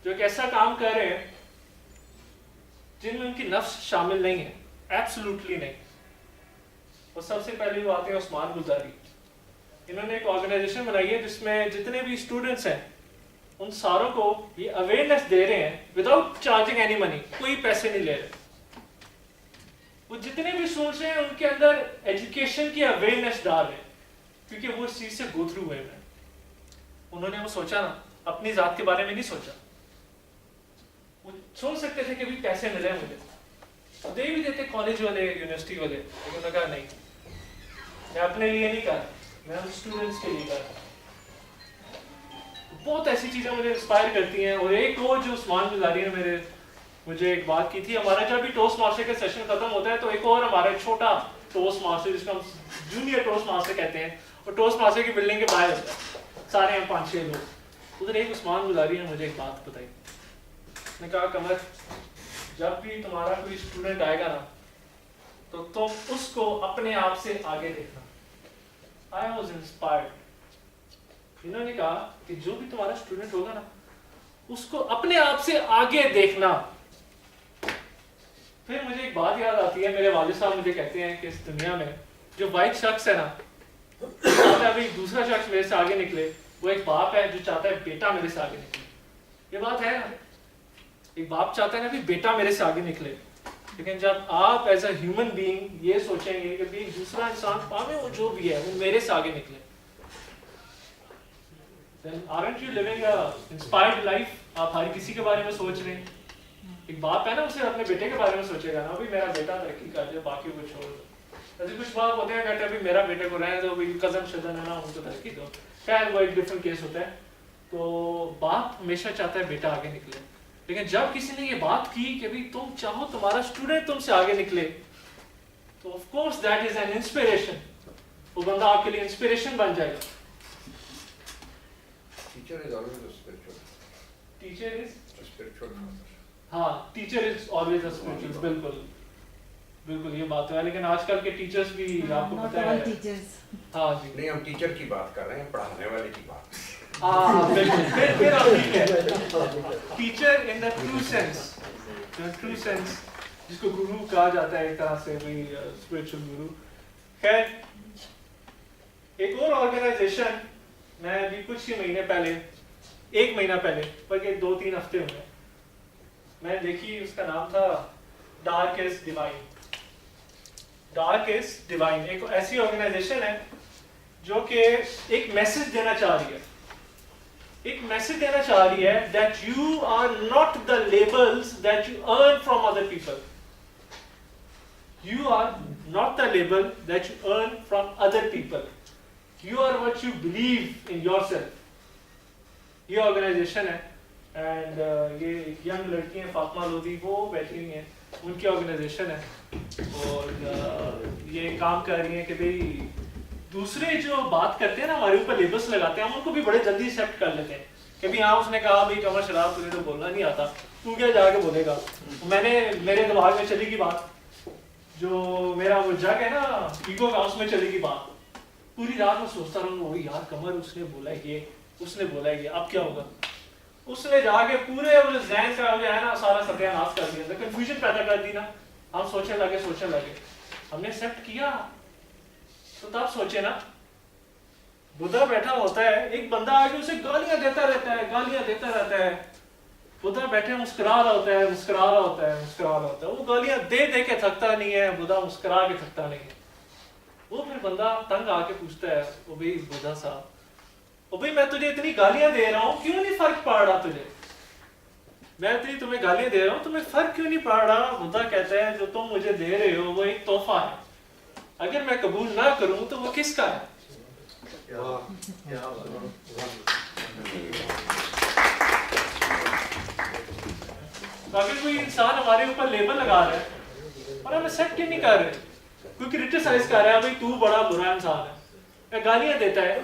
जो एक ऐसा काम कर रहे हैं जिनमें उनकी नफ्स शामिल नहीं है, एब्सोल्युटली नहीं। और सबसे पहले वो आते हैं उस्मान गुलजारी। इन्होंने एक ऑर्गेनाइजेशन बनाई है जिसमें जितने भी स्टूडेंट्स हैं उन सारों को ये अवेयरनेस दे रहे हैं विदाउट चार्जिंग एनी मनी, कोई पैसे नहीं ले रहे। वो जितने भी स्टूडेंट्स हैं उनके अंदर एजुकेशन की अवेयरनेस डाल रहे हैं, क्योंकि वो इस चीज से गो थ्रू हुए हैं। उन्होंने वो सोचा ना, अपनी जात के बारे में नहीं सोचा। वो सोच सकते थे कि भी पैसे मिले मुझे, दे भी देते कॉलेज वाले, यूनिवर्सिटी वाले, लेकिन उन्होंने कहा नहीं, मैं अपने लिए नहीं कर, मैं उन स्टूडेंट्स के लिए कर। बहुत ऐसी चीजें मुझे इंस्पायर करती हैं। और एक और जो उस्मान गुलजारी ने मुझे एक बात की थी, हमारा जब भी टोस्ट मास्टर का सेशन खत्म होता है तो एक और हमारा छोटा टोस्ट मास्टर, जिसको हम जूनियर टोस्ट मास्टर कहते हैं, और टोस्ट मास्टर की बिल्डिंग के बाहर होता है, सारे हम 5-6 लोग। उधर एक उस्मान गुलजारी ने मुझे एक बात बताई। उसने कहा, कमर, जब भी तुम्हारा कोई स्टूडेंट आएगा ना तो तुम उसको अपने आप से आगे देखना। I was inspired. इन्होंने कहा कि जो भी तुम्हारा स्टूडेंट होगा ना उसको अपने आप से आगे देखना। फिर मुझे एक बात याद आती है, मेरे वालिद साहब मुझे कहते हैं कि इस दुनिया में जो वाइट शख्स है ना, चाहता है दूसरा शख्स मेरे से आगे निकले, वो एक बाप है जो चाहता है बेटा मेरे से आगे निकले। ये बात है ना, एक बाप चाहता है ना भी बेटा मेरे से आगे निकले। लेकिन जब आप एज अ ह्यूमन बीइंग ये सोचेंगे कि भी दूसरा इंसान पावे वो जो भी है वो मेरे से आगे निकले, then aren't you living a inspired life? आप हर किसी के बारे में सोच रहे हैं। एक बाप है ना, उसे अपने बेटे के बारे में सोचेगा ना, अभी मेरा बेटा तरक्की कर जाए, बाकी को छोड़ दो। ऐसे कुछ बाप होते हैं कहते हैं अभी मेरा बेटे को रहने दो, कजन शजन है ना उनको तरक्की दो। खैर वो एक डिफरेंट केस होता है। तो बाप हमेशा चाहता है बेटा आगे निकले। लेकिन जब किसी ने ये बात की कि भाई तुम चाहो तुम्हारा स्टूडेंट तुमसे आगे निकले, तो of course that is an inspiration. वो बंदा आपके लिए इंस्पिरेशन बन जाएगा। Teacher is always a spiritual. Teacher is A spiritual father. हाँ, teacher is always a spiritual. बिल्कुल बिल्कुल ये बात है। लेकिन आजकल के टीचर्स भी आपको पता है। हाँ जी, नहीं, हम टीचर की बात कर रहे हैं, पढ़ाने वाले की बात। हाँ बिल्कुल, फिर आप ठीक है। Teacher in the true sense, जिसको गुरु कहा जाता है एक तरह से, भी स्पिरिचुअल गुरु। खैर, एक और ऑर्गेनाइजेशन मैं अभी कुछ ही महीने पहले, 1 महीना पहले, बल्कि 2-3 हफ्ते हुए, मैं देखी, उसका नाम था डार्केस्ट डिवाइन। डार्केस्ट डिवाइन एक ऐसी ऑर्गेनाइजेशन है जो कि एक मैसेज देना चाह रही है। एक मैसेज देना चाह रही है that you are not the labels that you earn from other people. You are not the label that you earn from other people. You are what you believe in yourself. ये organisation है and ये young लड़की हैं, फातिमा लोधी, वो बैठी हुई हैं, उनकी ऑर्गेनाइजेशन है। और ये काम कर रही है कि भाई दूसरे जो बात करते हैं ना, हमारे ऊपर लेबल्स लगाते हैं, हम उनको भी बड़े जल्दी एक्सेप्ट कर लेते हैं कि भाई हाँ उसने कहा भाई कमर शराब तुझे तो बोलना नहीं आता, तू क्या जाके बोलेगा। मेरे दिमाग में चलेगी बात, जो मेरा वो जग है ना ईगो का, उसमें चलेगी बात। पूरी रात में सोचता रहूंगा वही यार, कमर उसने बोला ये, उसने बोला ये, अब क्या होगा। उसने जाके पूरे ज़हन का जो है ना सारा सत्यानाश कर दिया, कंफ्यूजन पैदा कर दी ना। हम सोचने लगे, हमने एक्सेप्ट किया तो तब सोचे ना, बुद्धा बैठा होता है, एक बंदा आके उसे गालियां देता रहता है। बुद्धा बैठे मुस्कुरा रहा होता है। वो गालियां दे के थकता नहीं है, बुद्धा मुस्कुरा के थकता नहीं है। वो फिर बंदा तंग आके पूछता है, ओ भाई बुद्धा साहब, ओ भाई मैं तुझे इतनी गालियां दे रहा हूँ, क्यों नहीं फर्क पड़ रहा तुझे? मैं इतनी तुम्हें गालियां दे रहा हूँ, तुम्हें फर्क क्यों नहीं पड़ रहा? बुद्धा कहता है जो तुम मुझे दे रहे हो वो एक तोहफा है, अगर मैं कबूल ना करूं तो वो किसका है? तो अगर कोई इंसान हमारे ऊपर लेबल लगा रहा है और हम एक्सेप्ट ही नहीं कर रहे, कोई क्रिटिसाइज कर रहा है भाई तू बड़ा बुरा इंसान है, या गालियां देता है,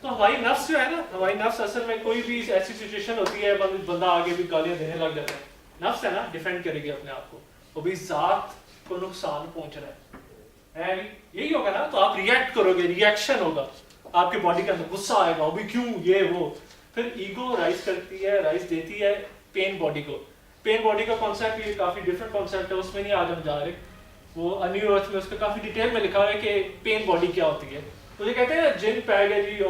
तो हमारी नफ्स जो है ना, हमारी नफ्स असल में कोई भी ऐसी सिचुएशन होती है बंदा आगे भी गालियां देने लग जाता है, नफ्स है ना डिफेंड करेगी अपने आप को, वो भी जात को नुकसान पहुंच रहा है, यही होगा ना, तो आप रिएक्ट करोगे, रिएक्शन होगा, आपके बॉडी के अंदर गुस्सा आएगा, वो भी क्यों ये वो, फिर ईगो राइज देती है पेन बॉडी को। पेन बॉडी का कॉन्सेप्ट ये काफ़ी डिफरेंट कॉन्सेप्ट है, उसमें नहीं आज हम जा रहे। वो अ न्यू अर्थ में उसका काफ़ी डिटेल में लिखा हुआ है कि पेन बॉडी क्या होती है। तो ये कहते हैं जिन पै गया जी,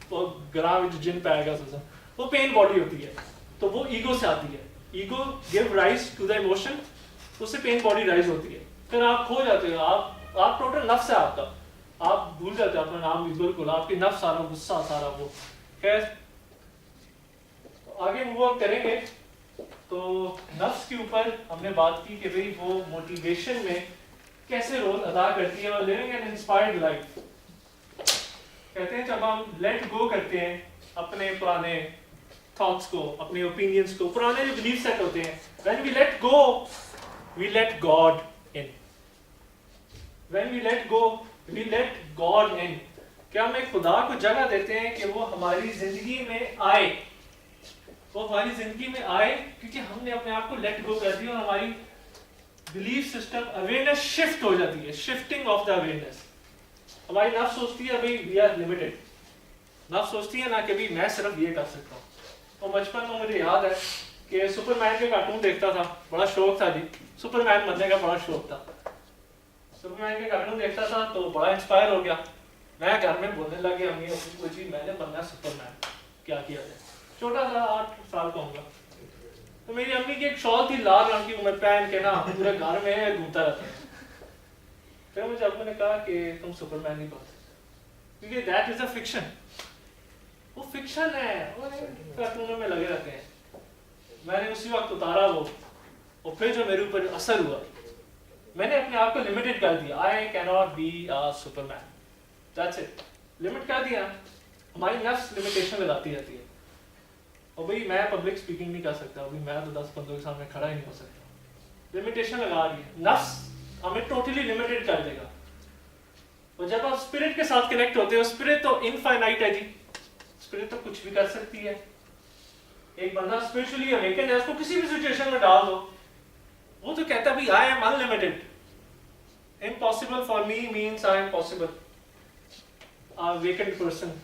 वो ग्राह में जिन पै गया, वो पेन बॉडी होती है। तो वो ईगो से आती है। Ego give rise to the emotion, उससे पेन बॉडी राइज होती है। फिर आप खो जाते हो, आप टोटल नफ्स है आपका, आप भूल जाते हो अपना नाम भी बिल्कुल, आपकी नफ्स सारा गुस्सा सारा वो। खैर आगे मूव ऑन करेंगे। तो नफ्स के ऊपर हमने बात की कि भाई वो मोटिवेशन में कैसे रोल अदा करती है और लिविंग एन इंस्पायर्ड लाइफ। कहते हैं जब हम लेट गो करते हैं अपने पुराने थॉट्स को, अपने ओपिनियंस को, पुराने जो बिलीफ सेट होते हैं, when we let go we let God in. When we let go we let God in. क्या हम एक खुदा को जगह देते हैं कि वो हमारी जिंदगी में आए, वो हमारी जिंदगी में आए, क्योंकि हमने अपने आप को लेट गो कर दिया और हमारी बिलीफ सिस्टम अवेयरनेस शिफ्ट हो जाती है, शिफ्टिंग ऑफ द अवेयरनेस। हमारी नफ्स सोचती है भाई वी आर लिमिटेड, नफ्स सोचती है ना कि भाई मैं सिर्फ ये कर सकता हूँ। तो बचपन में मुझे याद है कि सुपरमैन के कार्टून देखता था, बड़ा शौक था जी, सुपरमैन बनने का बड़ा शौक था। सुपरमैन के कार्टून देखता था तो बड़ा इंस्पायर हो गया। मैं घर में बोलने लग गया अम्मी को जी मैंने बनना सुपरमैन, क्या किया जाए। छोटा था, 8 साल का होगा। तो मेरी अम्मी की एक शॉल थी लाल रंग की, मैं पहन के ना पूरे घर में घूमता रहता था। फिर मुझे अम्मी ने कहा कि तुम सुपरमैन नहीं बन सकते, क्योंकि दैट इज अ फिक्शन, वो फिक्शन है, वो कार्टूनों में लगे रहते हैं। मैंने उसी वक्त उतारा वो, और फिर जो मेरे ऊपर असर हुआ, मैंने अपने आप को लिमिटेड कर दिया। I can not be a Superman, that's it, limit कर दिया। हमारी नफ्स लिमिटेशन लगाती रहती है। और भाई मैं पब्लिक स्पीकिंग नहीं कर सकता, अभी मैं तो 10 बंदों के सामने खड़ा ही नहीं हो सकता। लिमिटेशन लगा रही है नफ्स, हमें टोटली लिमिटेड कर देगा। और जब आप स्पिरिट के साथ कनेक्ट होते हो, स्पिरिट तो इनफाइनाइट है जी, स्पिरिट तो कुछ भी कर सकती है। एक बंदा स्पिरिचुअली अवेकन है, उसको किसी भी सिचुएशन में डाल दो, वो तो कहता है भाई I am unlimited, impossible for me means I am possible, awakened person.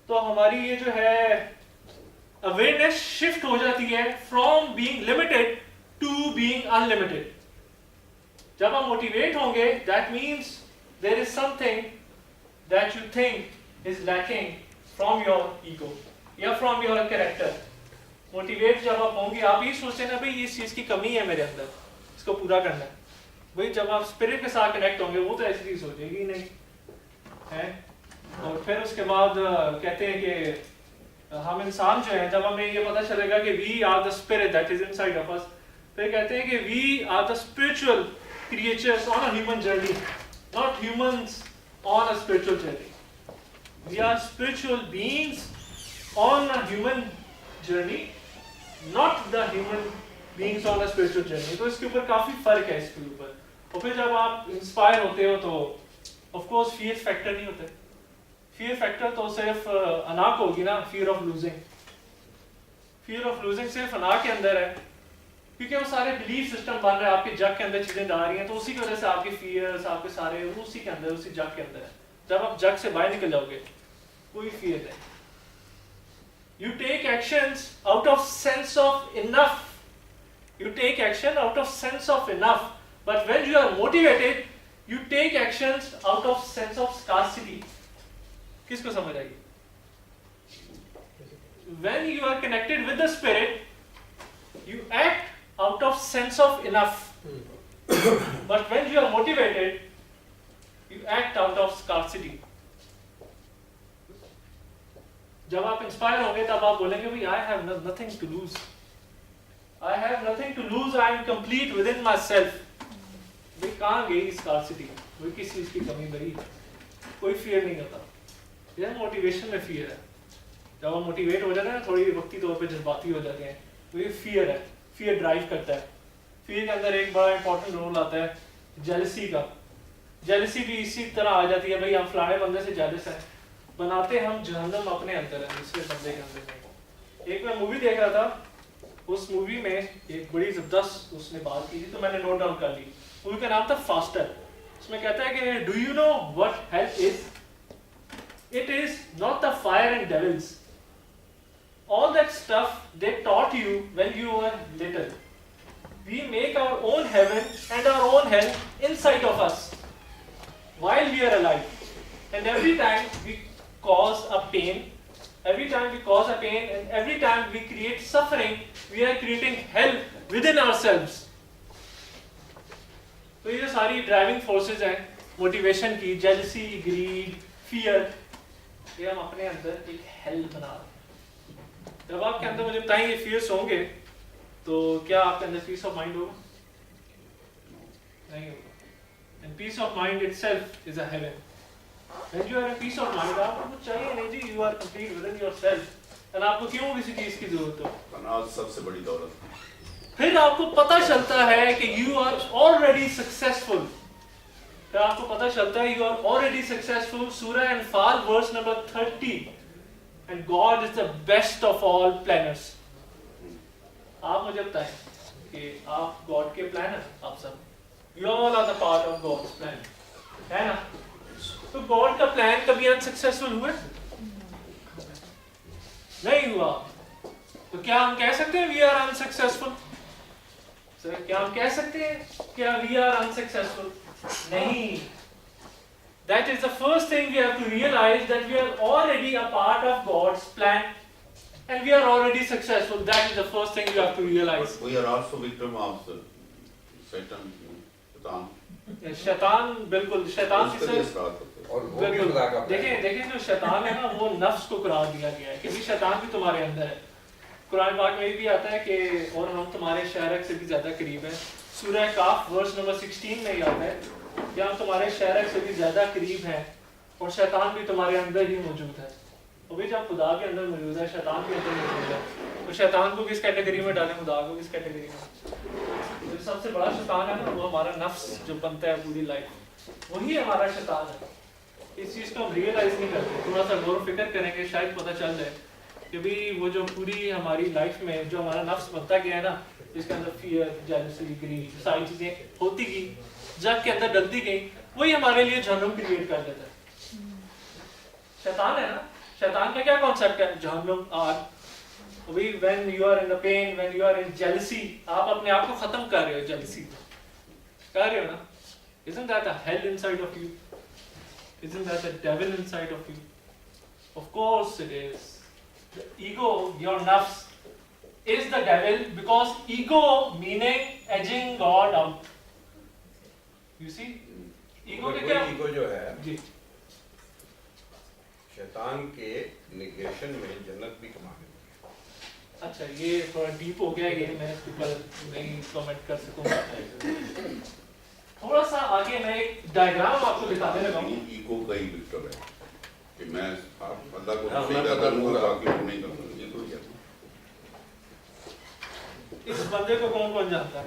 तो हमारी ये जो है अवेयरनेस शिफ्ट हो जाती है from being limited to being unlimited. जब हम मोटिवेट होंगे, that means there is something that you think is lacking from your ego या फ्रॉम योर कैरेक्टर। मोटिवेट जब आप होंगे, आप ये सोचते हैं ना भाई इस चीज की कमी है मेरे अंदर, इसको पूरा करना है। भाई जब आप स्पिरिट के साथ कनेक्ट होंगे, वो तो ऐसी चीज सोचेगी नहीं है। और फिर उसके बाद कहते हैं कि हम इंसान जो है, जब हमें ये पता चलेगा कि we are the spirit that is inside of us, फिर कहते हैं कि we are the spiritual creatures on a human journey, not humans on a spiritual journey. We are spiritual beings on a human journey, not the human beings on a spiritual journey. तो इसके ऊपर काफी फर्क है इसके ऊपर। और फिर जब आप इंस्पायर होते हो तो ऑफ कोर्स फियर फैक्टर नहीं होता। फियर फैक्टर तो सिर्फ अना को होगी ना, fear of losing. Fear of losing सिर्फ अना के अंदर है, क्योंकि वो सारे बिलीफ सिस्टम बन रहे हैं आपके जग के अंदर, चीजें डाल रही हैं, तो उसी की वजह से आपके फियर्स, आपके सारे उसी के अंदर, उसी जग के अंदर है। जब आप जग से बाहर निकल जाओगे, कोई फियर नहीं। You take actions out of sense of enough. You take action out of sense of enough. But when you are motivated, you take actions out of sense of scarcity. किसको समझ आएगी? When you are connected with the spirit, you act out of sense of enough. But when you are motivated, you act out of scarcity. जब आप inspire होंगे तब आप बोलेंगे भाई I have nothing to lose, I have nothing to lose, I am complete within my self. भाई कहाँ गई स्कार्सिटी, कोई किस चीज की कमी गई, कोई फियर नहीं होता। यह मोटिवेशन में फियर है। जब हम मोटिवेट हो जाते हैं, थोड़ी वक्ती तौर पे जज्बाती हो जाते हैं, तो ये फियर है, फियर ड्राइव करता है। फियर के अंदर एक बड़ा इंपॉर्टेंट रोल आता है जेलसी का। जेलसी भी इसी तरह आ जाती है, भाई हम फलाने बंदे से जेलस हैं, बनाते हम जहन्नम अपने अंदर है, दूसरे बंदे के अंदर नहीं। एक मैं मूवी देख रहा था, उस मूवी में एक बड़ी जबरदस्त उसने बात की थी, तो मैंने नोट डाउन कर ली। मूवी का नाम था फास्टर। उसमें कहता है कि do you know what hell is? It is not the fire and devils, all that stuff they taught you when you were little. We make our own heaven and our own hell inside of us while we are alive. And every time we cause a pain, and every time we create suffering, we are creating hell within ourselves. तो ये जो सारी driving forces हैं motivation की, jealousy, grid, fear, ये हम अपने अंदर एक हेल बना रहे हैं. जब आपके अंदर मुझे बताएं ये फियर्स होंगे तो क्या आपके अंदर पीस ऑफ माइंड होगा? नहीं होगा. And peace of mind itself is a heaven. When you are a peace of mind, आपको कुछ चाहिए नहीं जी, you are complete within yourself. And आपको क्यों किसी चीज की जरूरत हो? अनाज सबसे बड़ी दौलत. फिर आपको पता चलता है कि यू आर ऑलरेडी सक्सेसफुल. फिर आपको पता चलता है you are already successful. Surah Anfal verse number 30. And God is the best of all planners. आप मुझे बताएं कि आप गॉड के प्लानर, आप सब, you all are the part of God's plan, है ना? तो गॉड का प्लान कभी अनसक्सेसफुल हुआ? नहीं हुआ. तो क्या हम कह सकते हैं वी आर अनसक्सेसफुल? सर, क्या हम कह सकते हैं क्या वी आर अनसक्सेसफुल? नहीं. That is the first thing we have to realize, that we are already a part of God's plan and we are already successful. That is the first thing you have to realize. We are also victim of the Satan, शैतान. शैतान, बिल्कुल शैतान की sir. और वो भी खुदा का प्लान है. देखें जो शैतान है ना, वो नफ्स को करार दिया गया है कि भी शैतान भी तुम्हारे अंदर है. कुरान पाक में भी आता है कि और हम तुम्हारे शहरक से भी ज्यादा करीब हैं. सूरह काफ वर्स नंबर 16 में ही आता है कि हम तुम्हारे शहरक से भी ज्यादा करीब हैं और शैतान भी तुम्हारे अंदर ही मौजूद है. वो भी जब खुदा के अंदर मौजूद है, शैतान भी अंदर मौजूद है, तो शैतान को किस कैटेगरी में डालें, खुदा को किस कैटेगरी में? जो सबसे बड़ा शैतान है ना, वो हमारा नफ्स जो बनता है पूरी लाइफ, वही हमारा शैतान है. इस चीज़ को हम रियलाइज नहीं करते. थोड़ा सा गौर फिक्र करेंगे, शायद पता चल जाए कि भी वो जो पूरी हमारी लाइफ में जो हमारा नफ्स बनता गया है ना, जिसके अंदर फियर, जेलसी, ग्रीड, सारी चीज़ें होती गई, जग के अंदर डलती गई, वही हमारे लिए जहन्नुम क्रिएट कर देता है. शैतान है ना, शैतान का क्या कॉन्सेप्ट है? जहन्नुम, आग. वही when you are in the pain, when you are in jealousy, आप अपने आप को खत्म कर रहे हो. जेलसी कर रहे हो ना? Isn't that a hell inside of you? Isn't that a devil inside of you? Of course it is. The ego, your nafs, is the devil, because ego meaning edging God out. You see? Ego के क्या? Ego जो है जी, शैतान के negation में जन्नत भी कमा लेती अच्छा ये थोड़ा डीप हो गया, ये मैं इसके ऊपर नहीं कमेंट कर सकूंगा. थोड़ा सा आगे मैं एक डायग्राम आपको दिखाने लगा हूँ. ईगो का ही विक्टर है कि मैं अल्लाह को सीधा करूंगा, बाकी को नहीं करूंगा. ये तो क्या इस बंदे को कौन कौन जानता है?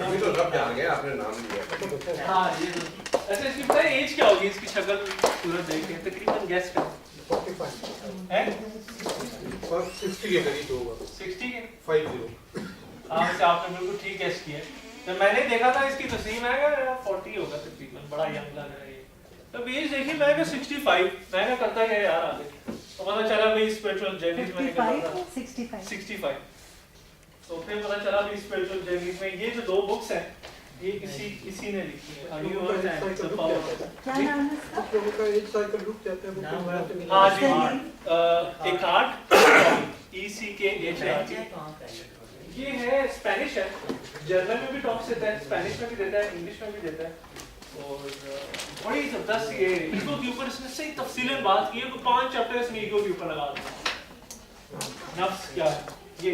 अभी तो सब जान गए, आपने नाम लिया. हाँ ये अच्छा, इसकी पता है एज क्या होगी? इसकी शक्ल सूरत देख के तकरीबन गेस कर. 45 है 60 के करीब होगा. 60 के. 50. हाँ वैसे आपने बिल्कुल ठीक गेस किया. तो मैंने देखा था इसकी तस्वीर, मैं कहा 40 होगा तकरीबन, बड़ा यंग लग रहा है ये. तो एज देखी, मैं कहा 65. मैं कहा करता है यार आगे, तो पता चला भाई स्पिरिचुअल जर्नी में निकल रहा था 65. तो फिर पता चला भी स्पिरिचुअल जर्नी में ये जो दो बुक्स हैं ये इसी ने लिखी है. Are you all that? The power. क्या नाम है इसका? कुछ लोगों का एज साइकिल रुक जाता है, वो नाम बात नहीं. हाँ जी, एकार्ट, ECKHART. ये है स्पेनिश है, जर्मन में भी टॉक्स देता है, स्पेनिश में भी देता है, इंग्लिश में भी देता है. और बड़ी जबरदस्त ये ईगो के ऊपर इसने सही तफसीलन बात की है. तो 5 चैप्टर इसने ईगो के ऊपर लगा दिया. नफ्स क्या है, ये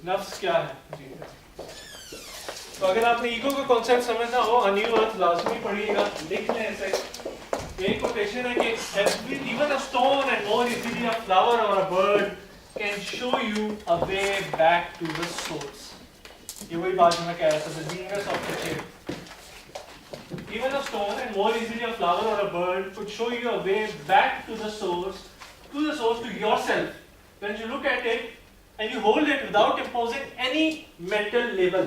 नफ्स क्या है जी. तो अगर आपने ईगो का कॉन्सेप्ट समझना हो, अ न्यू अर्थ लाजमी पढ़िएगा, लिख लें इसे. एक कोटेशन है कि even a stone and more easily a flower or a bird can show you a way back to the source. ये वही बात जो मैं कह रहा था, the genius of the shape. Even a stone and more easily a flower or a bird could show you a way back to the source, to yourself. When you look at it and you hold it without imposing any mental label.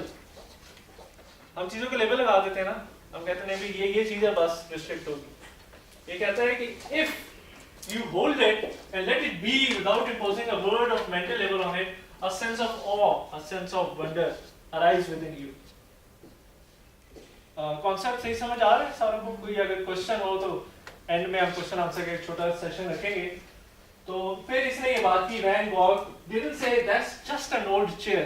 हम चीजों के label लगा देते हैं ना, हम कहते हैं नहीं ये चीज है बस रिस्ट्रिक्ट होगी. ये कहता है कि if you hold it and let it be without imposing a word of mental labor on it, a sense of awe, a sense of wonder arise within you. Concept सही समझ आ रहा है सारों को? कोई अगर क्वेश्चन हो तो एंड में हम क्वेश्चन आंसर का एक छोटा सेशन रखेंगे. तो फिर इसने ये बात की, Van Gogh didn't say that's just an old chair.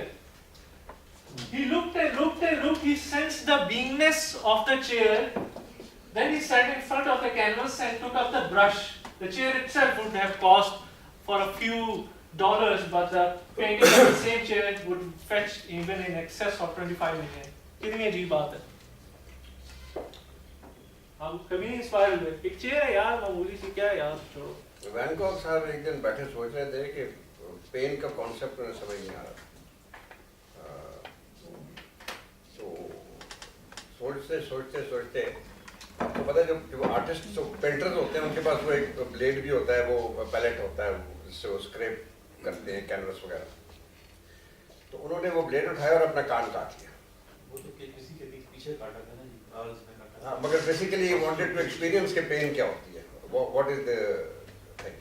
He looked and looked and looked. He sensed the beingness of the chair. Then he sat in front of the canvas and took up the brush. The chair itself would have cost for a few dollars, but the painting of the same chair would fetch even in excess of 25 million. कितनी अजीब बात है. हम कभी नहीं inspire हुए. एक chair है यार, मामूली सी, क्या है यार, छोड़ो. वैन गॉग साहब एक दिन बैठे सोच रहे थे कि पेन का कॉन्सेप्ट उन्हें समझ नहीं आ रहा. तो सोचते सोचते सोचते आपको पता है जब आर्टिस्ट जो पेंटर्स होते हैं उनके पास वो एक ब्लेड भी होता है, वो पैलेट होता है, जिससे वो स्क्रैप करते हैं कैनवस वगैरह. तो उन्होंने वो ब्लेड उठाया और अपना कान काट लिया. वो तो किसी के पीछे काटा था ना जी, आवाज में काटा. हाँ, मगर basically he wanted to experience के पेन क्या होती है, what is the thing.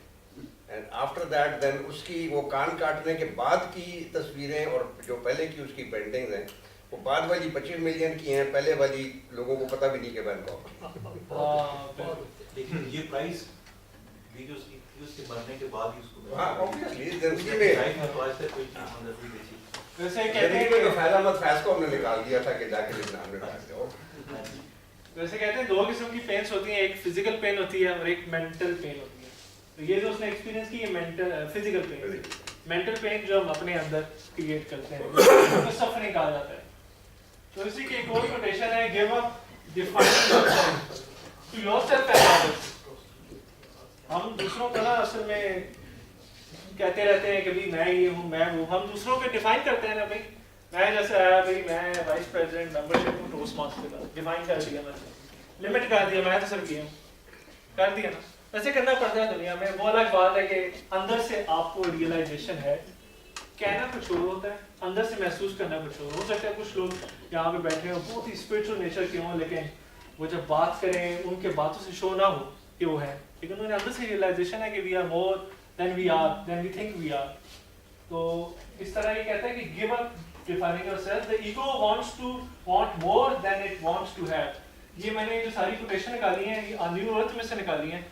And after that then उसकी वो कान काटने के बाद की तस्वीरें और जो पहले की उसकी पेंटिंग्स हैं, वो बाद वाली 25 मिलियन की हैं, पहले वाली लोगों को पता भी नहीं कि वैन गॉग. लेकिन ये प्राइस भी जो उसके बनने के बाद ही उसको. हाँ, ऑब्वियसली उसकी में लाइफ में तो आज तक कोई चीज अंदर नहीं बेची. वैसे कहते कहते हैं हैं कि कि फैला मत फैस को हमने निकाल दिया था कि जाके लिखना हमने डाल दिया. वैसे कहते हैं दो किस्म की पेन्स होती हैं, एक फिजिकल पेन होती है और एक मेंटल पेन होती है. तो ये जो उसने एक्सपीरियंस की, ये mental physical pain. Mental pen जो हम अपने अंदर क्रिएट करते हैं उसको सफरिंग कहा जाता है. तो इसी की एक और कोटेशन है, give up defining yourself to yourself and others. हम दूसरों को ना असल में कहते रहते हैं कि भाई मैं ये हूँ, मैं वो. हम दूसरों को डिफाइन करते हैं ना, भाई मैं जैसे आया, भाई मैं वाइस प्रेसिडेंट मेंबरशिप हूँ टोस्ट मास्टर का, डिफाइन कर दिया मैंने, लिमिट कर दिया, मैं तो सिर्फ ये हूँ, कर दिया ना. वैसे करना पड़ता है दुनिया में. वो अलग बात है कि अंदर से आपको रियलाइजेशन है, कहना कुछ और होता है, अंदर से महसूस करना कुछ और. हो सकता है कुछ लोग यहाँ पे बैठे हो बहुत ही स्पिरिचुअल नेचर के हों, लेकिन वो जब बात करें उनके बातों से शो ना हो कि वो है, लेकिन उन्हें अंदर से रियलाइजेशन है कि we are more than we think we are. तो इस तरह ये कहता है कि give up defining yourself. The ego want more than it wants to have. ये मैंने जो सारी कोटेशन निकाली हैं, ये न्यू अर्थ में से निकाली हैं.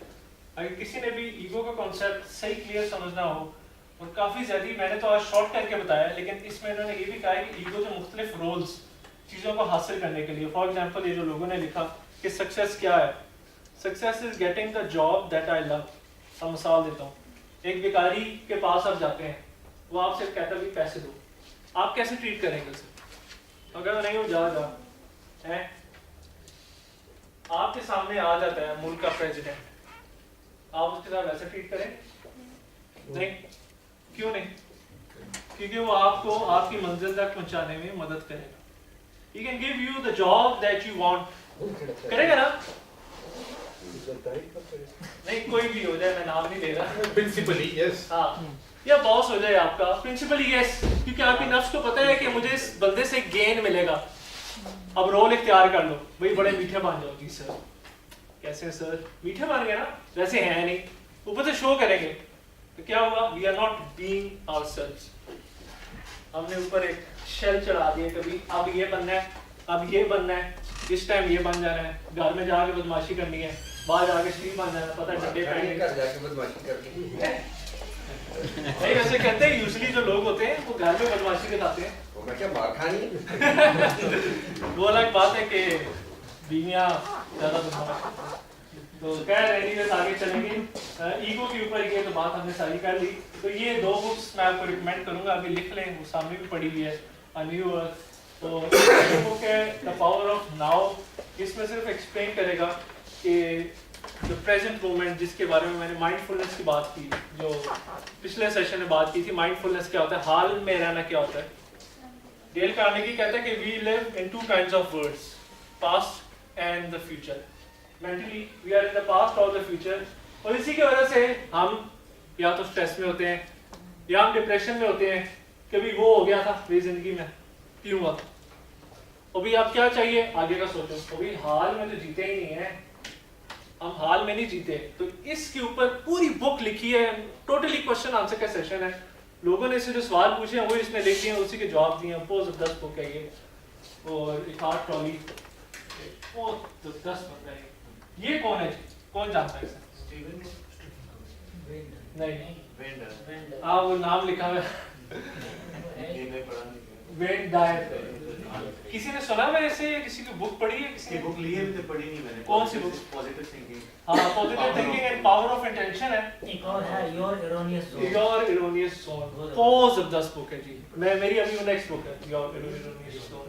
अगर किसी ने भी ईगो का कॉन्सेप्ट सही क्लियर समझना हो, और काफ़ी ज़्यादा मैंने तो आज शॉर्ट करके बताया, लेकिन इसमें इन्होंने ये भी कहा है कि ईगो जो मुख्तलिफ रोल्स चीज़ों को हासिल करने के लिए. फॉर एग्जांपल ये जो लोगों ने लिखा कि सक्सेस क्या है, success is getting the job that I love. हम मिसाल देता हूँ, एक भिखारी के पास आप जाते हैं, वो आपसे कहता है पैसे दो, आप कैसे ट्रीट करेंगे उसे? अगर नहीं वो जा है, आपके सामने आ जाता है मुल्क का प्रेसिडेंट, आप उसके साथ वैसे ट्रीट करें? नहीं. क्यों नहीं? क्योंकि वो आपको आपकी मंजिल तक पहुंचाने में मदद करेगा. He can give you the job that you want. करेगा ना? नहीं, कोई भी हो जाए, मैं नाम नहीं ले रहा. Principally yes. हाँ, या बॉस हो जाए आपका, प्रिंसिपली यस, क्योंकि आपकी नफ्स को पता है कि मुझे इस बंदे से गेन मिलेगा. अब रोल इख्तियार कर लो, भाई बड़े मीठे बन जाओ. जी सर. कैसे सर? मीठे बन गए ना, वैसे हैं नहीं, ऊपर से शो करेंगे. तो क्या हुआ? We are not being ourselves. हमने ऊपर एक शेल चढ़ा दिया, कभी अब ये बनना है, अब ये बनना है, इस टाइम ये बन जाना है, घर में जाके बदमाशी करनी है, बाहर जाके श्री बन जाना, पता है डंडे पहनने घर जाके बदमाशी करनी है. नहीं, वैसे कहते हैं यूजुअली जो लोग होते हैं वो घर में बदमाशी दिखाते हैं. तो मैं क्या मार खानी. वो अलग बात है कि बीवियां ज्यादा बदमाश. तो कह रहे हैं आगे चलेंगे. ईगो के ऊपर ये तो बात हमने सारी कर ली. तो ये दो बुक्स मैं आपको रिकमेंड करूंगा, अभी लिख लें, वो सामने भी पड़ी हुई है, अ न्यू अर्थ. तो बुक है द पावर ऑफ नाउ. इसमें सिर्फ एक्सप्लेन करेगा कि द प्रेजेंट मोमेंट, जिसके बारे में मैंने माइंडफुलनेस की बात की, जो पिछले सेशन में बात की थी. माइंडफुलनेस क्या होता है, हाल में रहना क्या होता है. डेल कार्नेगी कहता है कि we live in two kinds of worlds, past and the future. Mentally we are in the past और द फ्यूचर. और इसी की वजह से हम या तो स्ट्रेस में होते हैं या हम डिप्रेशन में होते हैं. कभी वो हो गया था मेरी जिंदगी में, क्यों हुआ था. अभी आप क्या चाहिए, आगे का सोचो. अभी हाल में तो जीते ही नहीं है, हम हाल में नहीं जीते। तो इसके ऊपर पूरी बुक लिखी है, टोटली क्वेश्चन आंसर का सेशन है। लोगों ने इससे जो सवाल पूछे हैं वो इसने लिख दिए, उसी के जवाब दिए हैं। बहुत जबरदस्त बुक है ये, और एक हार्ट ट्रॉली बहुत जबरदस्त बन रहा है। ये कौन है जी, कौन जानता है इसे? स्टीवन नहीं, हाँ वो नाम लिखा हुआ है, ये मैं पढ़ा नहीं। Wayne Dyer. किसी ने सुना है ऐसे, किसी की बुक पढ़ी है? किसी इसकी बुक ली है, पढ़ी नहीं मैंने। कौन सी बुक? Positive thinking. हाँ, positive thinking and power of intention है। एक और है your erroneous soul. Your erroneous soul, बहुत जबरदस्त बुक है जी। मेरी अभी नेक्स्ट बुक है योर एरोनियस सोल।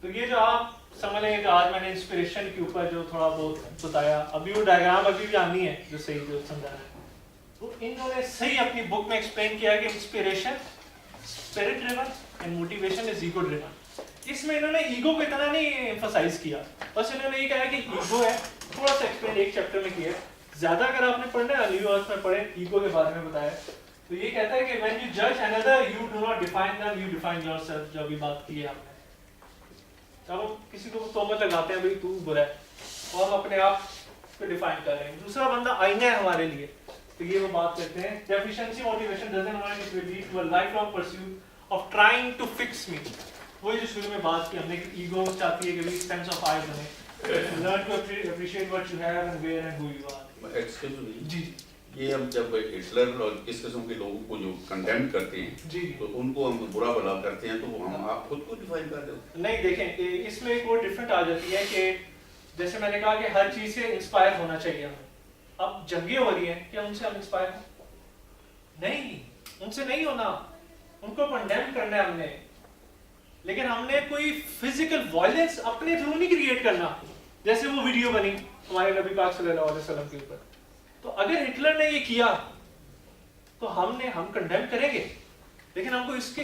तो ये जो आप समझ लेंगे कि आज मैंने इंस्पिरेशन के ऊपर जो थोड़ा बहुत बताया, अभी वो डायग्राम अभी भी आनी है जो सही जो समझाना है। तो इन्होंने सही अपनी बुक में एक्सप्लेन किया कि inspiration spirit driven and motivation is ego driven. इसमें इन्होंने ईगो को इतना नहीं एम्फसाइज किया, बस इन्होंने ये कहा कि ईगो है, थोड़ा सा एक्सप्लेन एक चैप्टर में किया। ज्यादा अगर आपने पढ़ना है न्यू अर्थ में पढ़े, ईगो के बारे में बताया। तो ये कहता है कि व्हेन यू जज another you do not define them, you define yourself. जो अभी बात की है आपने, जब हम किसी को तोहमत लगाते हैं भाई तू बुरा है, और हम अपने आप को डिफाइन कर रहे हैं, दूसरा बंदा आईना है हमारे लिए। तो ये वो बात करते हैं, deficiency motivation doesn't mean it will lead to a life long pursuit of trying to fix me. वही जो शुरू में बात की हमने कि ईगो चाहती है कि भी सेंस ऑफ आई बने, learn to appreciate what you have and where and who you are. Excuse me जी ये हम जब हिटलर और इस किस्म के लोगों को जो कंडेम करते हैं जी तो उनको हम बुरा भला करते हैं, तो वो हम आप खुद को डिफाइन कर रहे हो। नहीं, देखें इसमें एक और डिफरेंट आ जाती है कि जैसे मैंने कहा कि हर चीज से इंस्पायर होना चाहिए हमें। अब जंगें हो रही हैं, क्या उनसे हम इंस्पायर हैं? नहीं, उनसे नहीं होना, उनको कंडेम करना है हमने। लेकिन हमने कोई फिजिकल वायलेंस अपने थ्रू नहीं क्रिएट करना। जैसे वो वीडियो बनी हमारे नबी पाक सल्लल्लाहु अलैहि वसल्लम के ऊपर, तो अगर हिटलर ने ये किया तो हम कंडेम करेंगे, लेकिन हमको इसके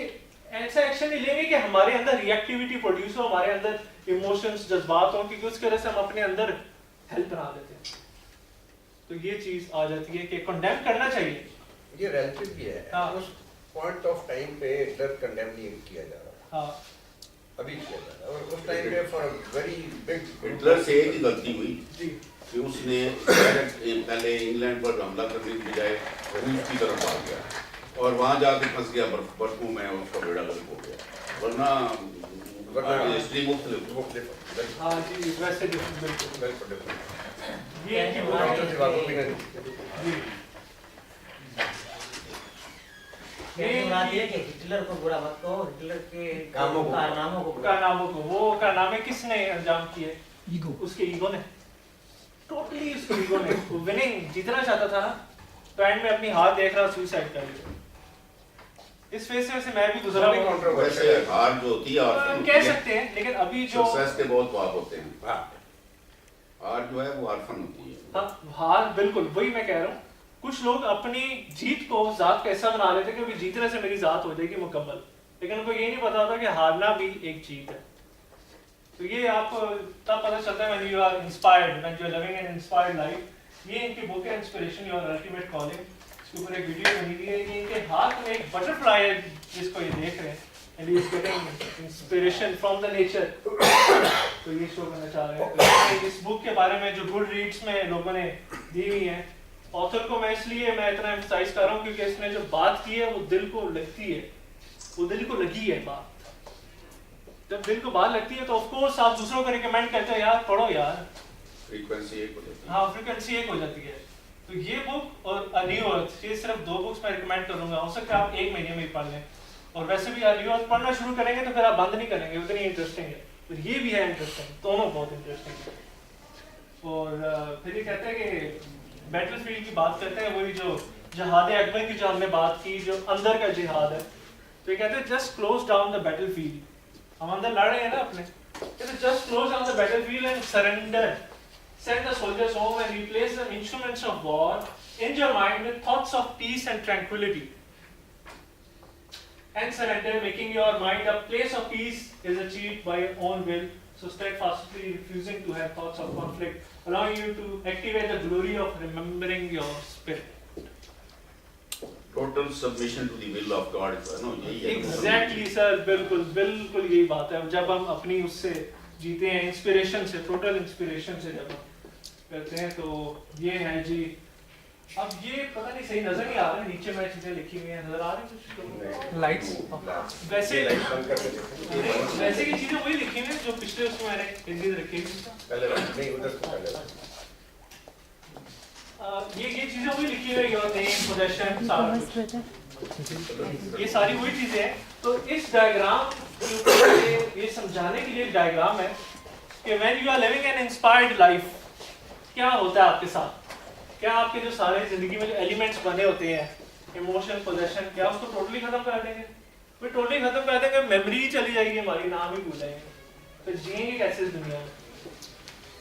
ऐसा एक्शन नहीं लेंगे कि हमारे अंदर रिएक्टिविटी प्रोड्यूस हो, हमारे अंदर इमोशंस जज्बात हो, क्योंकि उसकी वजह से हम अपने अंदर हेल्प बना देते हैं। तो ये चीज आ जाती है कि कंडेम करना चाहिए। ये रिलेटिव भी है। हाँ। उस पॉइंट ऑफ टाइम पे हिटलर कंडेम नहीं किया जा रहा, हाँ अभी किया जा रहा है। और उस टाइम पे फॉर वेरी बिग हिटलर से एक ही गलती हुई जी कि उसने पहले इंग्लैंड पर हमला करने की बजाय रूस की तरफ भाग गया और वहां जाके फंस गया बर्फों में, उसका बेड़ा गर्क हो गया। वरना हिस्ट्री मुख्तलिफ। हाँ जी, वैसे बिल्कुल बिल्कुल डिफरेंट। ये इनकी बुराई डॉक्टर है। दिवागो भी नहीं। जी कहने वाला ये कि हिटलर को बुरा मत कहो, हिटलर के कामों को। कारनामों को बुरा कारनामों को, वो कारनामे किसने अंजाम किए? ईगो। उसके ईगो ने, टोटली उसके ईगो ने। वो विनिंग जीतना चाहता था ना, तो एंड में अपनी हार देख रहा सुसाइड कर लिया। इस फेज से वैसे मैं भी गुजरा भी हूँ, कंट्रोवर्शियल वैसे है। हार जो होती है और कह सकते हैं, लेकिन अभी जो सक्सेस के बहुत भाग होते हैं। हाँ। हार जो है वो हारफन होती है। हाँ, हार बिल्कुल वही मैं कह रहा हूँ। कुछ लोग अपनी जीत को जात का ऐसा बना लेते हैं कि जीतने से मेरी जात हो जाएगी मुकम्मल, लेकिन उनको ये नहीं पता होता कि हारना भी एक जीत है। तो ये आपको तब पता चलता है when you are inspired, when you are living an inspired life। ये इनकी बुक है इंस्पिरेशन योर अल्टीमेट कॉलिंग। इसके ऊपर एक वीडियो बनी हुई है कि इनके हाथ में एक बटरफ्लाई है जिसको ये देख रहे हैं, and he is getting inspiration from the nature। तो ये शो करना चाह रहे हैं। तो इस बुक के बारे में जो गुड रीड्स में लोगों ने दी हुई है, ऑथर को मैं इतना एम्फसाइज कर रहा हूँ क्योंकि इसने जो बात की है वो दिल को लगती है, वो दिल को लगी है बात। जब दिल को बात लगती है तो ऑफ कोर्स आप दूसरों को रिकमेंड करते हो यार पढ़ो यार, फ्रीक्वेंसी एक हो जाती है। हाँ फ्रीक्वेंसी एक हो जाती है। तो ये बुक और अ न्यू अर्थ, ये सिर्फ 2 बुक्स मैं रिकमेंड करूंगा। हो सकता है आप 1 महीने में ही पढ़ लें, और वैसे भी अ न्यू अर्थ पढ़ना शुरू करेंगे तो फिर आप बंद नहीं करेंगे, उतनी इंटरेस्टिंग है। तो ये भी है इंटरेस्टिंग, दोनों बहुत इंटरेस्टिंग है। और फिर ये कहते हैं कि बैटलफील्ड की बात करते हैं, वही जो जिहाद अकबर की जो हमने बात की, जो अंदर का जिहाद है। तो ये कहते हैं just close down the battlefield. हम अंदर लड़ रहे हैं ना अपने, कहते just close down the battlefield and surrender, send the soldiers home and replace the instruments of war in your mind with thoughts of peace and tranquility. And surrender, making your mind a place of peace, is achieved by your own will. So steadfastly refusing to have thoughts of conflict, allowing you to activate the glory of remembering your spirit. Total submission to the will of God, no यही है। Exactly sir, बिल्कुल बिल्कुल यही बात है। जब हम अपनी उससे जीते हैं, इंस्पिरेशन से, टोटल इंस्पिरेशन से जब हम करते हैं। तो ये है जी, अब ये पता नहीं सही नजर नहीं आ रहा है, नीचे में चीजें लिखी हुई हैं, नजर आ रही है कुछ? लाइट्स वैसे लाइट बंद कर देते वैसे की चीजें वही लिखी हुई हैं जो पिछले उसमें मैंने हिंदी में रखी हुई थी। पहले नहीं उधर से पहले ये चीजें वही लिखी हुई है, योर नेम, पोजीशन, सारा कुछ। ये सारी वही चीजें हैं। तो इस डायग्राम ये समझाने के लिए डायग्राम है कि when you are living an inspired life क्या होता है आपके साथ, क्या आपके जो सारे जिंदगी में जो एलिमेंट्स बने होते हैं, इमोशन, पोजेशन, क्या उसको टोटली खत्म कर देंगे? फिर टोटली खत्म कर देंगे, मेमोरी चली जाएगी हमारी, नाम ही भूल जाएंगे, फिर जिएंगे कैसे इस दुनिया में?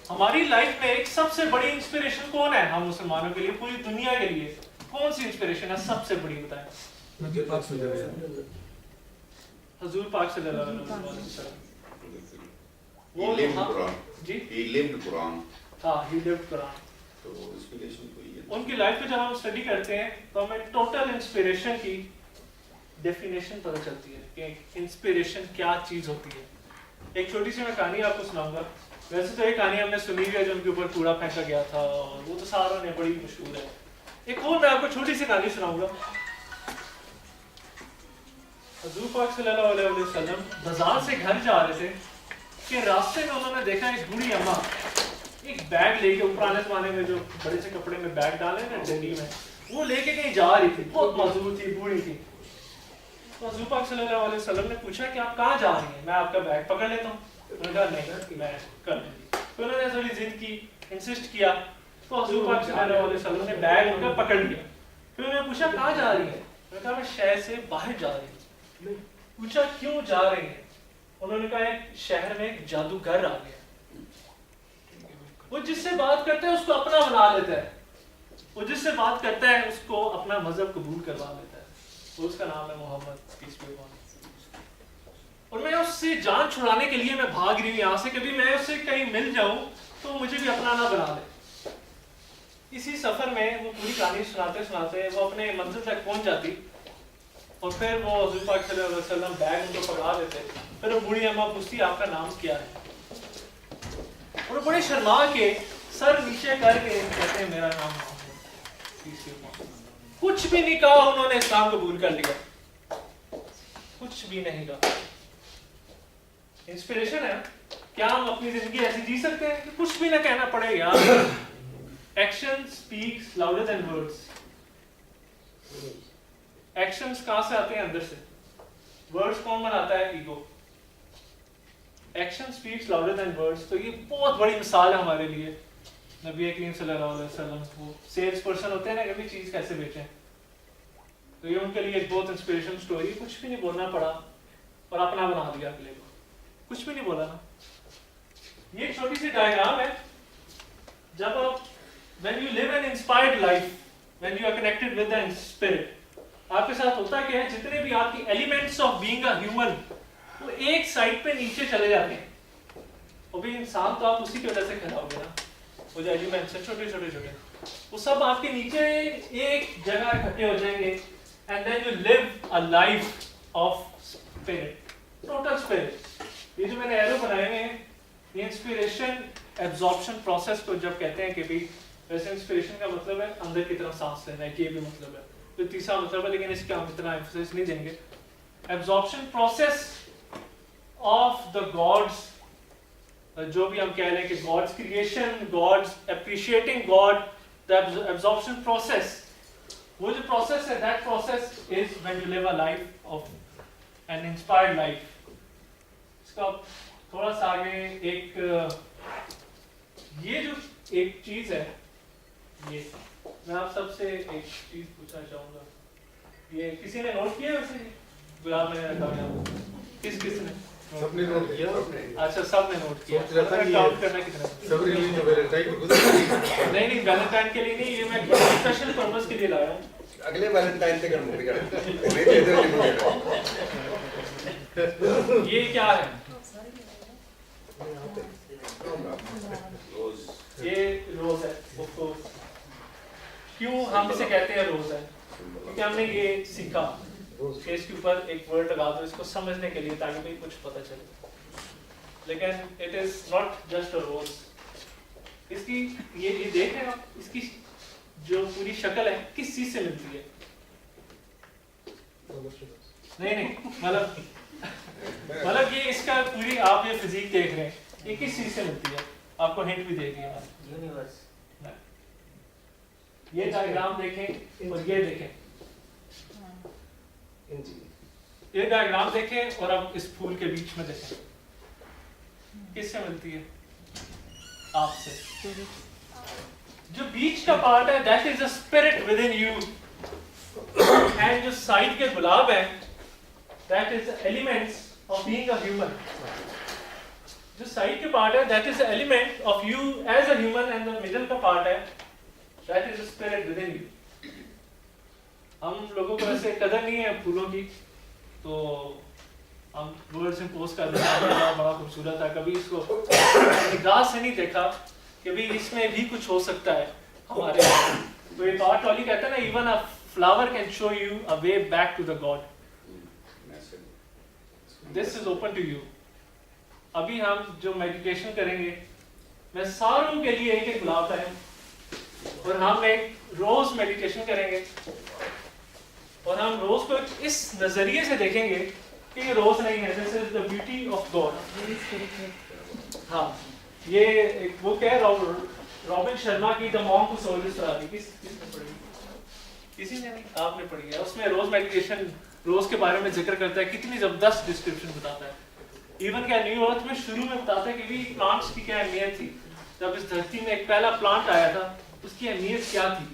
हमारी लाइफ में एक सबसे बड़ी इंस्पिरेशन कौन है हम मुसलमानों के लिए, पूरी दुनिया के लिए कौन सी इंस्पिरेशन है सबसे बड़ी, बताएं? हजूर पाक सल्लल्लाहु अलैहि वसल्लम। He lived Quran. जी He lived Quran. हाँ, he lived Quran। तो इंस्पिरेशन तो ये उनकी लाइफ में जब हम स्टडी करते हैं तो हमें टोटल इंस्पिरेशन की डेफिनेशन पता चलती है कि इंस्पिरेशन क्या चीज होती है। एक छोटी सी मैं कहानी आपको सुनाऊंगा। वैसे तो एक कहानी हमने सुनी हुई है जो उनके ऊपर कूड़ा फेंका गया था, और वो तो सारों ने बड़ी मशहूर है। एक और मैं आपको छोटी सी कहानी सुनाऊंगा। हजूर पाक सल्लल्लाहु अलैहि वसल्लम बाजार से घर जा रहे थे कि रास्ते में उन्होंने देखा एक बूढ़ी अम्मा एक बैग लेके, पुराने जमाने में जो बड़े से कपड़े में बैग डाले ना डंडी में, वो लेके कहीं जा रही थी, बहुत मजबूत थी, बूढ़ी थी। तो हजूर पाक सल्लल्लाहु अलैहि वसल्लम ने पूछा कि आप कहाँ जा रही हैं, मैं आपका बैग पकड़ लेता हूँ। उन्होंने कहा नहीं, मैं कर लूंगी। तो उन्होंने थोड़ी जिद की, इंसिस्ट किया, तो हजूर पाक सल्लल्लाहु अलैहि वसल्लम ने बैग उनका पकड़ लिया। फिर उन्होंने पूछा कहाँ जा रही है, उन्होंने कहा मैं शहर से बाहर जा रही हूँ। पूछा क्यों जा रही है, उन्होंने कहा एक शहर में एक जादूगर आ गया, वो जिससे बात करता है उसको अपना बना लेता है, वो जिससे बात करता है उसको अपना मजहब कबूल करवा लेता है, तो उसका नाम है Mohammad, peace be upon him. और मैं उससे जान छुड़ाने के लिए मैं भाग रही हूँ यहाँ से, कभी मैं उससे कहीं मिल जाऊं तो मुझे भी अपना ना बना ले। इसी सफर में वो पूरी कहानी सुनाते सुनाते वो अपने मंजिल तक पहुंच जाती, और फिर वो हजूर पाक सल्लल्लाहु अलैहि वसल्लम बैग उनको पकड़ा देते। फिर वो बूढ़ी अम्मा पूछती आपका नाम क्या है, और बड़े शर्मा के सर नीचे करके कहते हैं मेरा नाम मोहम्मद। कुछ भी नहीं कहा उन्होंने, इस्लाम कबूल कर लिया, कुछ भी नहीं कहा। इंस्पिरेशन है। क्या हम अपनी जिंदगी ऐसी जी सकते हैं कि कुछ भी ना कहना पड़े यार? Action speaks louder than words. Actions कहां से आते हैं? अंदर से। वर्ड्स कौन बनाता है? Ego. Action speaks louder than words. तो ये बहुत बड़ी मिसाल है हमारे लिए। नबी करीम सल्लल्लाहु अलैहि वसल्लम वो सेल्स पर्सन होते हैं ना, कभी चीज कैसे बेचें, तो ये उनके लिए बहुत इंस्पिरेशन स्टोरी। कुछ भी नहीं बोलना पड़ा और अपना बना दिया अगले को, कुछ भी नहीं बोला ना। ये एक छोटी सी डायग्राम है। जब आप when you live an inspired life, when you are connected with the spirit, आपके साथ होता क्या है, जितने भी आपकी elements of being a human वो एक साइड पे नीचे चले जाते हैं। और भी इंसान तो आप उसी की वजह से कहलाओगे ना, वो जो एलिमेंट्स हैं छोटे छोटे छोटे, वो सब आपके नीचे एक जगह इकट्ठे हो जाएंगे, and then you live a life of spirit, total spirit. ये जो मैंने एरो बनाए हुए हैं, ये इंस्पिरेशन एब्जॉर्प्शन प्रोसेस को जब कहते हैं कि भाई, वैसे इंस्पिरेशन का मतलब है अंदर की तरफ सांस लेना, ये भी मतलब है, तो तीसरा मतलब है, लेकिन इसका हम इतना एम्फेसिस नहीं देंगे। Absorption process of the gods, जो भी हम कह रहे हैं कि God's creation, God's appreciating God, the absorption process, वो जो प्रोसेस है, that process is when you live a life of an inspired life. इसका थोड़ा सा आगे एक ये जो एक चीज है, ये मैं आप सबसे एक चीज पूछना चाहूंगा। ये किसी ने नोट किया वैसे? गुलाब ने रखा है, किस ने? सबने नोट किया। अच्छा, सब ने नोट किया। सोच रहा था कि काउंट करना कितना? सब रिलीज हो वैलेंटाइन को गुजर नहीं, वैलेंटाइन के लिए नहीं, ये मैं स्पेशल पर्पस के लिए लाया हूँ। अगले वैलेंटाइन तक हम मूवी करेंगे। मेरे इधर नहीं मूवी ये क्या है? रोज ये रोज है। उसको क्यों हम इसे कहते हैं रोज है? क्योंकि हमने ये सीखा कि इसके ऊपर एक वर्ड लगा दो इसको समझने के लिए, ताकि भाई कुछ पता चले। लेकिन it is not just a rose, इसकी ये देख रहे हैं आप, इसकी जो पूरी शक्ल है किस चीज से मिलती है? नहीं मतलब ये इसका पूरी आप ये फिजिक देख रहे हैं, ये किस चीज से मिलती है? आपको हिंट भी दे दिया। यूनिवर्स। ये डायग्राम देखें और ये देखें, ये डायग्राम देखें और अब इस फूल के बीच में देखें, किससे मिलती है? आपसे। जो बीच का पार्ट है that is a spirit within you, and जो साइड के गुलाब है that is elements of being a human. जो साइड के पार्ट है that is element of you as a human, and the middle का पार्ट है that is a spirit within you. हम लोगों को ऐसे कदर नहीं है फूलों की, तो हम वर्ड से पोस्ट कर देते हैं, बड़ा खूबसूरत है, कभी इसको निगाह से नहीं देखा कि भी इसमें भी कुछ हो सकता है हमारे। तो एक आर्ट वाली कहता है ना, even a flower can show you a way back to the God, this is open to you. अभी हम जो मेडिटेशन करेंगे, मैं सारों के लिए एक एक गुलाब लाया और हम एक रोज मेडिटेशन करेंगे, और हम रोज को इस नजरिए से देखेंगे कि ये रोज नहीं है, this is the beauty of God. हाँ, ये एक बुक है रॉबिन शर्मा की, the monk who sold his Ferrari. किसने पढ़ी? किसी ने नहीं, आपने पढ़ी है। उसमें रोज मेडिटेशन, रोज के बारे में जिक्र करता है, कितनी जबरदस्त डिस्क्रिप्शन बताता है। इवन क्या न्यू अर्थ में शुरू में बताता है कि भी प्लांट्स की क्या अहमियत थी, जब इस धरती में एक पहला प्लांट आया था उसकी अहमियत क्या थी।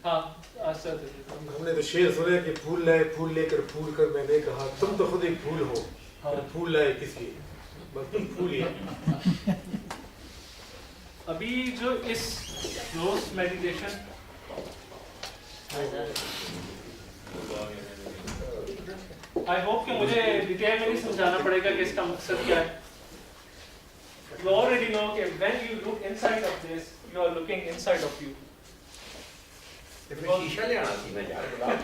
हाँ, हमने तो शेर सुना कि फूल लाए फूल लेकर फूल कर, मैंने कहा तुम तो खुद एक फूल हो, और फूल लाए किस लिए, बस तुम फूल ही है। अभी जो इस रोज मेडिटेशन, आई होप कि मुझे डिटेल में नहीं समझाना पड़ेगा कि इसका मकसद क्या है। You already know कि when you look inside of this, you are looking inside of you. शीशा ले आना थी मैं यार, गुलाब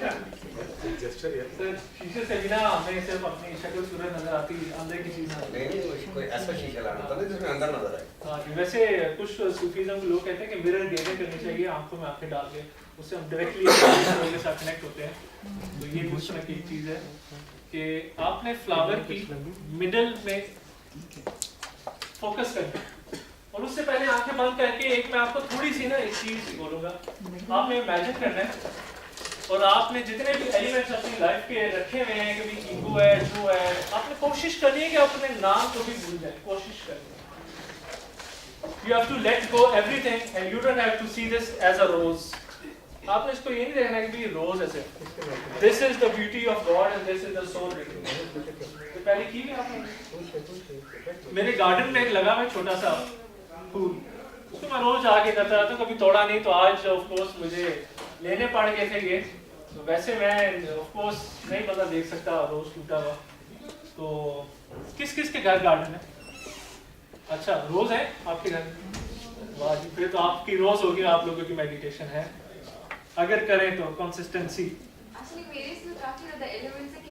जेस्चर यार। सर, शीशे से बिना हमें सिर्फ अपनी शक्ल सूरत नजर आती है, अंदर की चीज नजर आती नहीं, कोई ऐसा शीशा लाना था ना जिसमें अंदर नजर आए। है। हाँ, वैसे कुछ सूफीज़म के लोग कहते हैं कि मिरर गेज़िंग करनी चाहिए, आंखों में आंखें डाल के, उससे हम डायरेक्टली लोगों के साथ कनेक्ट होते हैं। तो ये उस तरह की एक चीज़ है कि आपने फ्लावर की मिडल में फोकस करना, और उससे पहले आंखें बंद करके एक मैं आपको थोड़ी सी ना एक चीज बोलूंगा, आपने इमेजिन करना है, और आपने जितने भी एलिमेंट्स अपनी लाइफ के रखे हुए हैं, कि भी ईगो है, जो है, आपने कोशिश करनी है कि अपने नाम को भी भूल जाए, कोशिश करनी है। You have to let go everything and you don't have to see this as a rose. आपने इसको ये नहीं देखना है कि भी रोज ऐसे, this is the beauty of God and this is the soul radiance। तो पहले की भी आपने, मेरे गार्डन में एक लगा हुआ छोटा सा फूल, उसको मैं रोज आके करता रहता हूँ, कभी तोड़ा नहीं। तो आज ऑफ कोर्स मुझे लेने पड़ गए थे ये, तो वैसे मैं ऑफ कोर्स नहीं पता देख सकता रोज टूटा हुआ। तो किस किस के घर गार्डन है? अच्छा, रोज है आपके घर? वाह जी, फिर तो आपकी रोज होगी, आप लोगों की मेडिटेशन है। अगर करें तो कंसिस्टेंसी। एक्चुअली मेरे इसमें काफी ज्यादा एलिमेंट्स है।